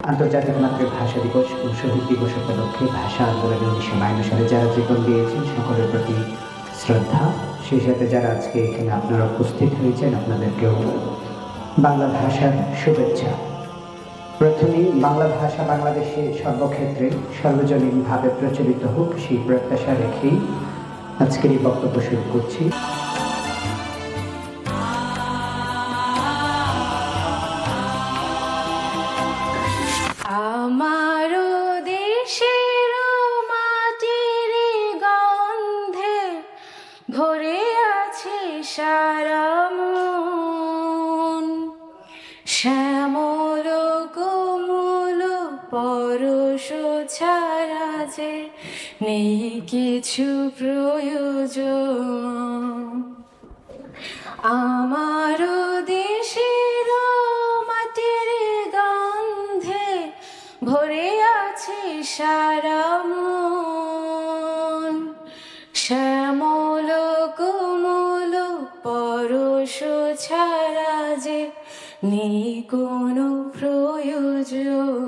আন্তর্জাতিক মাতৃভাষা দিবস ও শহীদ দিবস উপলক্ষে ভাষা আন্দোলনে 1952 সালে যারা জীবন দিয়েছেন সকলের প্রতি শ্রদ্ধা। সেই সাথে যারা আজকে এখানে আপনারা উপস্থিত হয়েছেন আপনাদেরকেও বাংলা ভাষার শুভেচ্ছা। প্রথমেই বাংলা ভাষা বাংলাদেশে সর্বক্ষেত্রে সর্বজনীনভাবে প্রচলিত হোক সেই প্রত্যাশা রেখেই আজকের এই বক্তব্য শুরু করছি। আমারও দেশের মাটির গন্ধে ভরে আছে সারা মন, শ্যামল কোমল পরশ ছাড়া যে নেই কিছু প্রয়োজন। আমারও দেশের মাটির গন্ধে ভরে আছে সারা মন, শ্যামল কোমল পরশ ছাড়া যে নেই কোনো প্রয়োজন।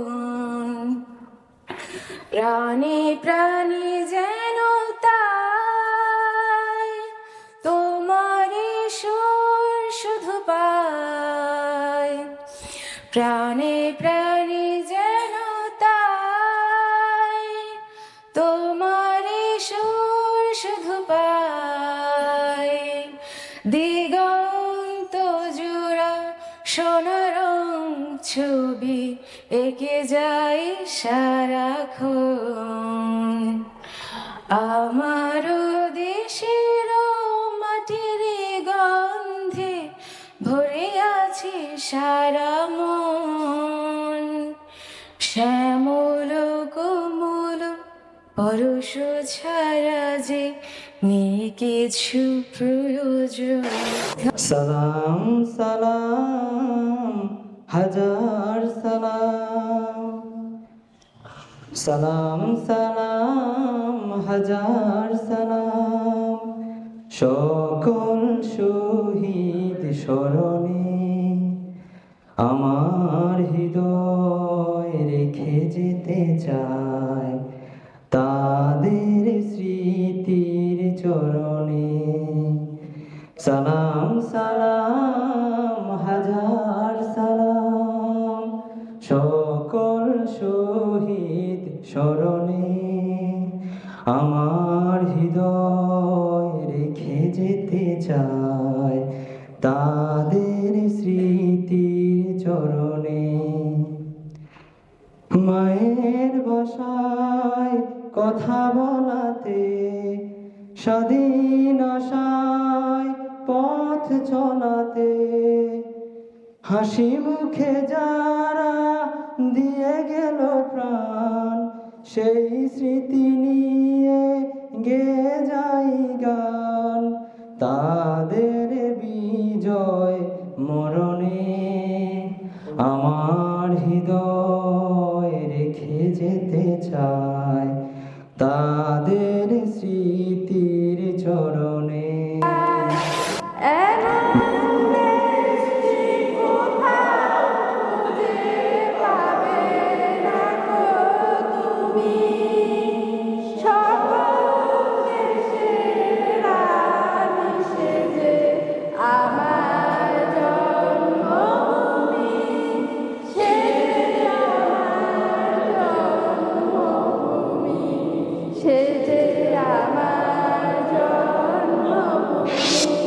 প্রাণে প্রাণে যেন তাই তোমার সুর শুধু পায়, প্রাণে প্রাণে যেন তাই তোমার সুর শুধু পায়। দিগন্ত জোড়া সোনার ছবি এঁকে যায় সারাক্ষণ। আমারও দেশের মাটির গন্ধে ভরে আছে সারা মন, শ্যামল কোমল পরশ ছাড়া যে নেই কিছু প্রয়োজন। সালাম সালাম হাজার সালাম, সালাম সালাম হাজার সালাম, সকল শহীদ স্মরণে আমার হৃদয় রেখে যেতে চায় তাদের স্মৃতির চরণে। সালাম সালাম হাজার সালাম, সকল শহীদ স্মরণে আমার হৃদয় রেখে যেতে চায় তাদের স্মৃতির চরণে। মায়ের বসায় কথা বলাতে, স্বাধীন আশায় পথ চলাতে, হাসি মুখে যারা দিয়ে গেল প্রাণ, সেই স্মৃতি নিয়ে গেয়ে যাই গান তাদের বিজয় মরণে। আমার হৃদয় রেখে যেতে চায় তাদের স্মৃতির চরণে।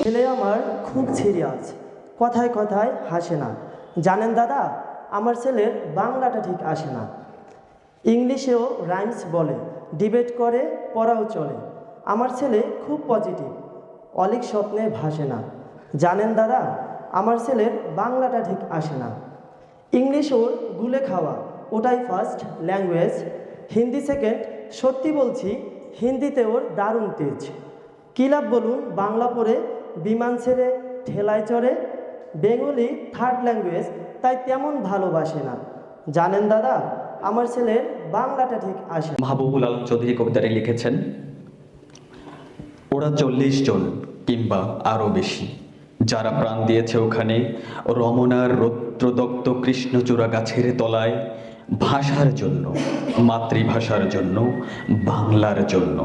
ছেলে আমার খুব সিরিয়াস, কথায় কথায় হাসে না। জানেন দাদা, আমার ছেলের বাংলাটা ঠিক আসে না। ইংলিশেও রাইমস বলে, ডিবেট করে, পড়াও চলে। আমার ছেলে খুব পজিটিভ, অলিক স্বপ্নে ভাসে না। জানেন দাদা, আমার ছেলের বাংলাটা ঠিক আসে না। ইংলিশ ওর গুলে খাওয়া, ওটাই ফার্স্ট ল্যাঙ্গুয়েজ। হিন্দি সেকেন্ড, সত্যি বলছি হিন্দিতে ওর দারুণ তেজ। কী লাভ বলুন বাংলা পড়ে, বিমান ছেড়ে ঠেলায় চড়ে। বেঙ্গলি থার্ড ল্যাঙ্গুয়েজ, তাই তেমন ভালোবাসে না। জানেন দাদা, আমার ছেলের বাংলাটা ঠিক আসে না। মাহবুবুল আলম চৌধুরী কবিতাটি লিখেছেন, ওরা 40 জন কিংবা আরও বেশি, যারা প্রাণ দিয়েছে ওখানে রমনার রৌদ্রদগ্ধ কৃষ্ণচূড়া গাছের তলায়, ভাষার জন্য, মাতৃভাষার জন্য, বাংলার জন্য।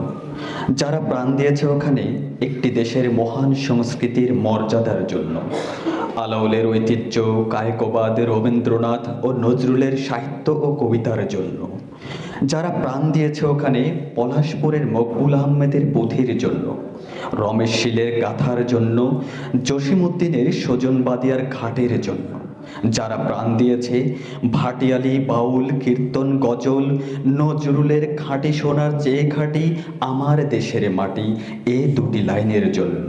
যারা প্রাণ দিয়েছে ওখানে একটি দেশের মহান সংস্কৃতির মর্যাদার জন্য, আলাওলের ঐতিহ্য, কায়কোবাদ, রবীন্দ্রনাথ ও নজরুলের সাহিত্য ও কবিতার জন্য। যারা প্রাণ দিয়েছে ওখানে পলাশপুরের মকবুল আহমেদের পুঁথির জন্য, রমেশ শীলের গাথার জন্য, জসিমউদ্দিনের সজনবাদিয়ার ঘাটের জন্য। যারা প্রাণ দিয়েছে ভাটিয়ালি, বাউল, কীর্তন, গজল, নজরুলের খাঁটি সোনার চেয়ে খাঁটি আমার দেশের মাটি, এ দুটি লাইনের জন্য।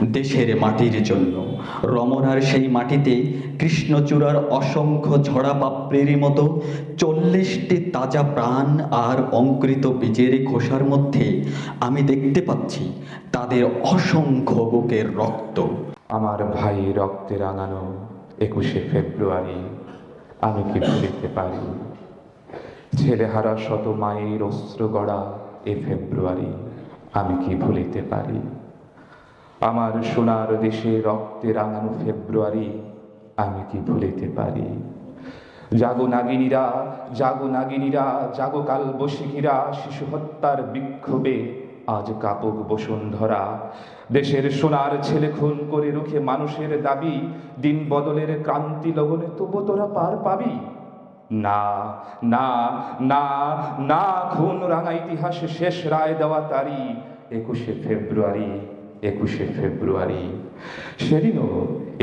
দেশের মাটির জন্য, রমনার সেই মাটিতে কৃষ্ণচূড়ার অসংখ্য ঝরা পাপড়ির মতো 40টি তাজা প্রাণ আর অঙ্কুরিত বীজের খোসার মধ্যে আমি দেখতে পাচ্ছি তাদের অসংখ্য বুকের রক্ত। আমার ভাই রক্তে রাঙানো 21শে ফেব্রুয়ারি আমি কি ভুলিতে পারি? ছেলেহারা শত মায়ের অস্ত্র গড়া এ ফেব্রুয়ারি আমি কি ভুলিতে পারি? আমার সোনার দেশে রক্তে রাঙানো ফেব্রুয়ারি আমি কি ভুলিতে পারি? জাগো নাগিনীরা, জাগো নাগিনীরা, জাগো কাল বৈশাখীরা, শিশু হত্যার বিক্ষোভে আজ কাপক বসুন্ধরা। দেশের সোনার ছেলে খুন করে রুখে মানুষের দাবি, দিন বদলের ক্রান্তি লগনে তবু তোরা পার পাবি? না না না না, খুন রাঙা ইতিহাসে শেষ রায় দেওয়া তারি 21শে ফেব্রুয়ারি, 21শে ফেব্রুয়ারি। সেদিনও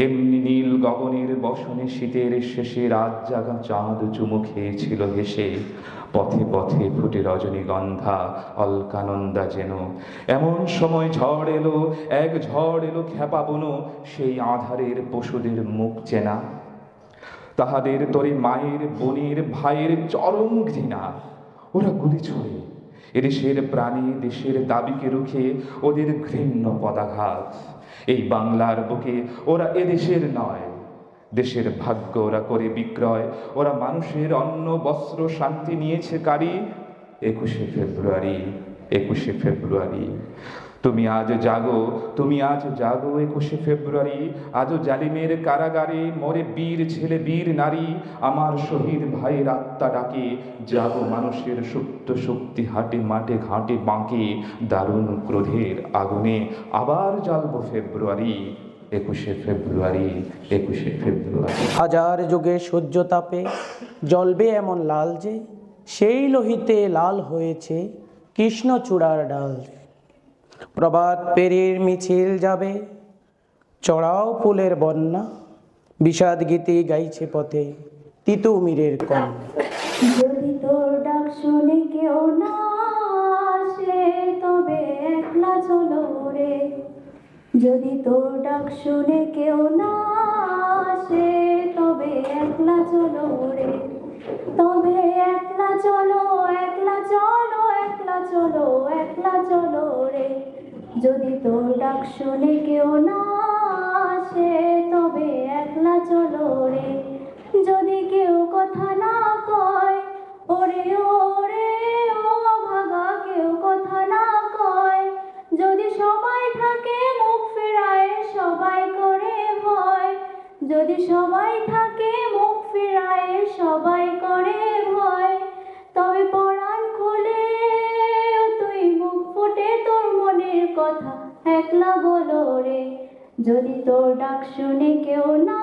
এমনি নীল গগনের বসনে শীতের শেষে রাত জাগা চাঁদ চুমু খেয়েছিল হেসে। পথে পথে ফুটে রজনীগন্ধা, অলকানন্দা যেন। এমন সময় ঝড় এলো, এক ঝড় এলো খেপা বুনো, সেই আধারের পশুদের মুখ চেনা। তাহাদের তরে মায়ের, বোনের, ভাইয়ের চরম ঘৃণা। ওরা গুলি ছোড়ে এদেশের প্রাণী, দেশের দাবিকে রুখে ওদের ঘৃণ্য পদাঘাত। এই বাংলার বুকে ওরা এদেশের নয়, দেশের ভাগ্য ওরা করে বিক্রয়। ওরা মানুষের অন্ন, বস্ত্র, শান্তি নিয়েছে কারি 21শে ফেব্রুয়ারি, 21শে ফেব্রুয়ারি। তুমি আজ জাগো, তুমি আজ জাগো 21শে ফেব্রুয়ারি। আজও জালিমের কারাগারে মরে বীর ছেলে, বীর নারী। আমার শহীদ ভাইয়ের আত্মা ডাকে, জাগো মানুষের সুপ্ত শক্তি হাটে মাঠে ঘাটে বাঁকে। দারুণ ক্রোধের আগুনে আবার জ্বালবো ফেব্রুয়ারি, 21শে ফেব্রুয়ারি, 21শে ফেব্রুয়ারি। হাজার যুগের সূর্য তাপে জ্বলবে এমন লাল যে, সেই লোহিতে লাল হয়েছে কৃষ্ণচূড়ার ডাল। প্রভাত পেরির মিছিল যাবে, চড়াও ফুলের বন্যা, বিষাদ গীতি গাইছে পথে তিতুমিরের কন্যা। যদি তোর ডাক শুনে কেউ না আসে, তবে একলা চলো রে। যদি তোর ডাক শুনে কেউ না আসে, তবে একলা চলো রে। তবে একলা চলো, একলা চলো, একলা চলো, একলা চলো রে। যদি তোর ডাক শুনে কেউ না আসে, তবে একলা চলো রে। যদি কেউ কথা না কয়, ওরে ওরে ও ভাগা, কেউ কথা না কয়। যদি সবাই থাকে মুখ ফিরায়, সবাই করে ভয়। যদি সবাই থাকে মুখ ফিরায়, সবাই করে ভয়। তবে পরাণ খুলে তুই মুখ ফুটে তোর মনের কথা একলা বলো রে। যদি তোর ডাক শুনে কেউ না